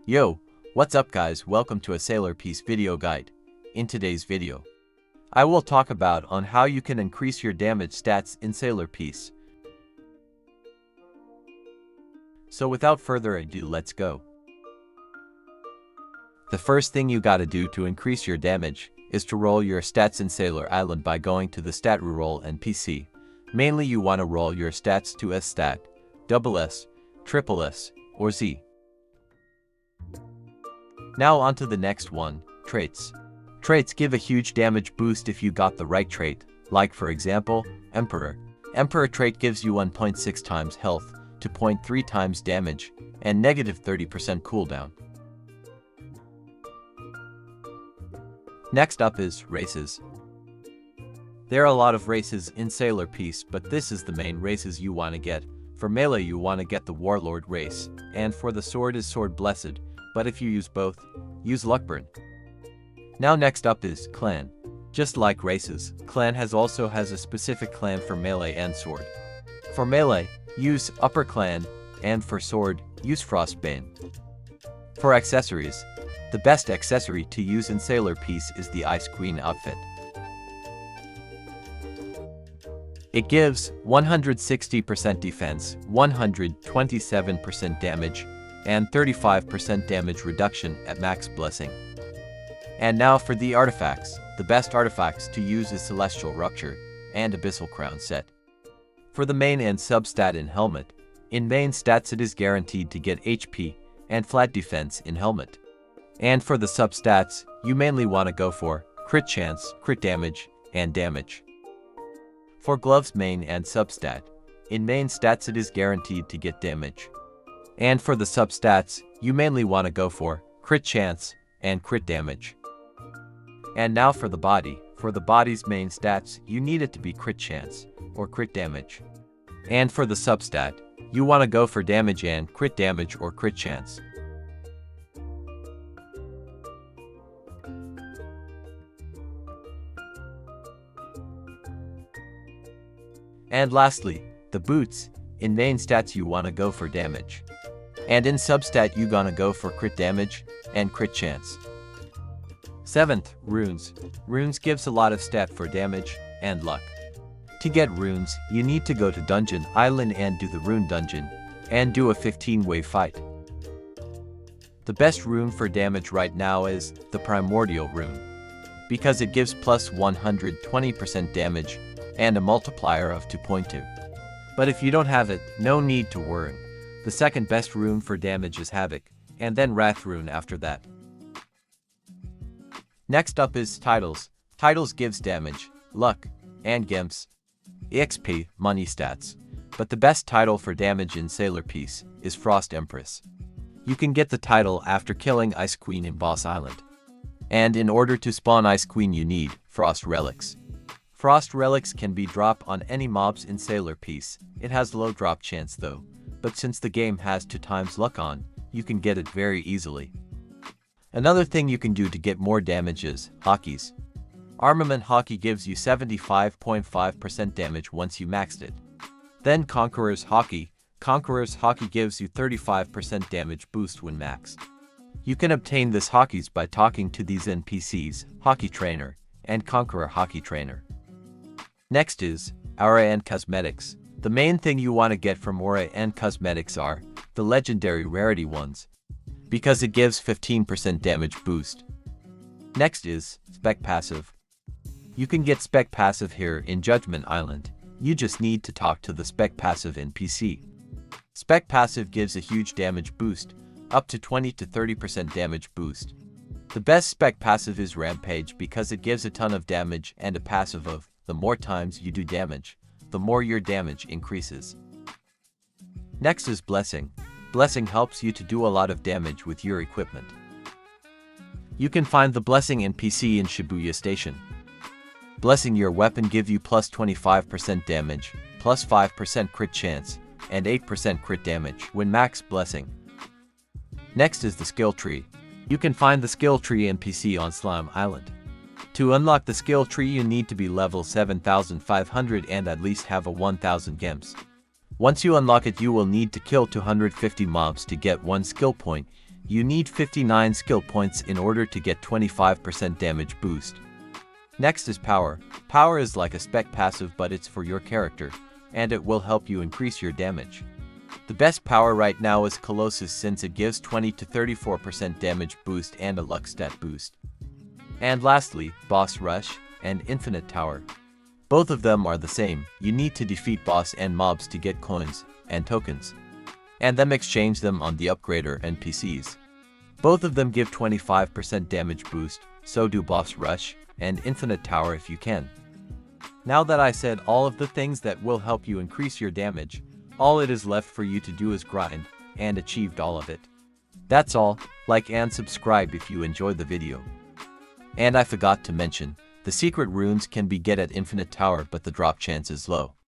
Yo, what's up guys, welcome to a Sailor Piece video guide. In today's video, I will talk about on how you can increase your damage stats in Sailor Piece. So without further ado, let's go. The first thing you gotta do to increase your damage is to roll your stats in Sailor Island by going to the stat reroll NPC. Mainly you wanna roll your stats to S stat, SS, SSS, or Z. Now onto the next one, traits. Traits give a huge damage boost if you got the right trait, like for example, Emperor. Emperor trait gives you 1.6 times health to 0.3 times damage and negative 30% cooldown. Next up is races. There are a lot of races in Sailor Piece, but this is the main races you want to get. For melee you want to get the Warlord race, and for the sword is Sword Blessed, but if you use both, use Luckburn. Now next up is clan. Just like races, clan also has a specific clan for melee and sword. For melee, use Upper Clan, and for sword, use Frostbane. For accessories, the best accessory to use in Sailor Piece is the Ice Queen outfit. It gives 160% defense, 127% damage, and 35% damage reduction at max blessing. And now for the artifacts. The best artifacts to use is Celestial Rupture and Abyssal Crown set. For the main and substat in helmet, in main stats it is guaranteed to get HP and flat defense in helmet. And for the substats, you mainly want to go for crit chance, crit damage, and damage. For gloves main and substat, in main stats it is guaranteed to get damage. And for the substats, you mainly want to go for crit chance and crit damage. And now for the body. For the body's main stats, you need it to be crit chance or crit damage. And for the substat, you want to go for damage and crit damage or crit chance. And lastly, the boots. In main stats you want to go for damage. And in substat you gonna go for crit damage and crit chance. 7th, runes. Runes gives a lot of stat for damage and luck. To get runes, you need to go to Dungeon Island and do the rune dungeon, and do a 15-wave fight. The best rune for damage right now is the Primordial rune, because it gives plus 120% damage and a multiplier of 2.2. But if you don't have it, no need to worry. The second best rune for damage is Havoc, and then Wrath rune after that. Next up is titles. Titles gives damage, luck, and gems, EXP, money stats. But the best title for damage in Sailor Piece is Frost Empress. You can get the title after killing Ice Queen in Boss Island. And in order to spawn Ice Queen you need Frost Relics. Frost Relics can be dropped on any mobs in Sailor Piece. It has low drop chance though, but since the game has 2 times luck on, you can get it very easily. Another thing you can do to get more damage is Hakis. Armament Haki gives you 75.5% damage once you maxed it. Then Conqueror's Haki. Conqueror's Haki gives you 35% damage boost when maxed. You can obtain this Hakis by talking to these NPCs, Haki Trainer, and Conqueror Haki Trainer. Next is Aura and Cosmetics. The main thing you want to get from Aura and Cosmetics are the legendary rarity ones, because it gives 15% damage boost. Next is Spec Passive. You can get Spec Passive here in Judgment Island. You just need to talk to the Spec Passive NPC. Spec Passive gives a huge damage boost, up to 20 to 30% damage boost. The best Spec Passive is Rampage because it gives a ton of damage and a passive of the more times you do damage, the more your damage increases. Next is Blessing. Blessing helps you to do a lot of damage with your equipment. You can find the Blessing NPC in Shibuya Station. Blessing your weapon give you plus 25% damage, plus 5% crit chance, and 8% crit damage when max Blessing. Next is the Skill Tree. You can find the Skill Tree NPC on Slime Island. To unlock the skill tree you need to be level 7500 and at least have a 1000 gems. Once you unlock it you will need to kill 250 mobs to get 1 skill point, You need 59 skill points in order to get 25% damage boost. Next is power. Power is like a spec passive, but it's for your character, and it will help you increase your damage. The best power right now is Colossus, since it gives 20 to 34% damage boost and a luck stat boost. And lastly, Boss Rush and Infinite Tower. Both of them are the same. You need to defeat boss and mobs to get coins and tokens, and then exchange them on the upgrader NPCs. Both of them give 25% damage boost, so do Boss Rush and Infinite Tower if you can. Now that I said all of the things that will help you increase your damage, all it is left for you to do is grind, and achieved all of it. That's all. Like and subscribe if you enjoyed the video. And I forgot to mention, the secret runes can be get at Infinite Tower, but the drop chance is low.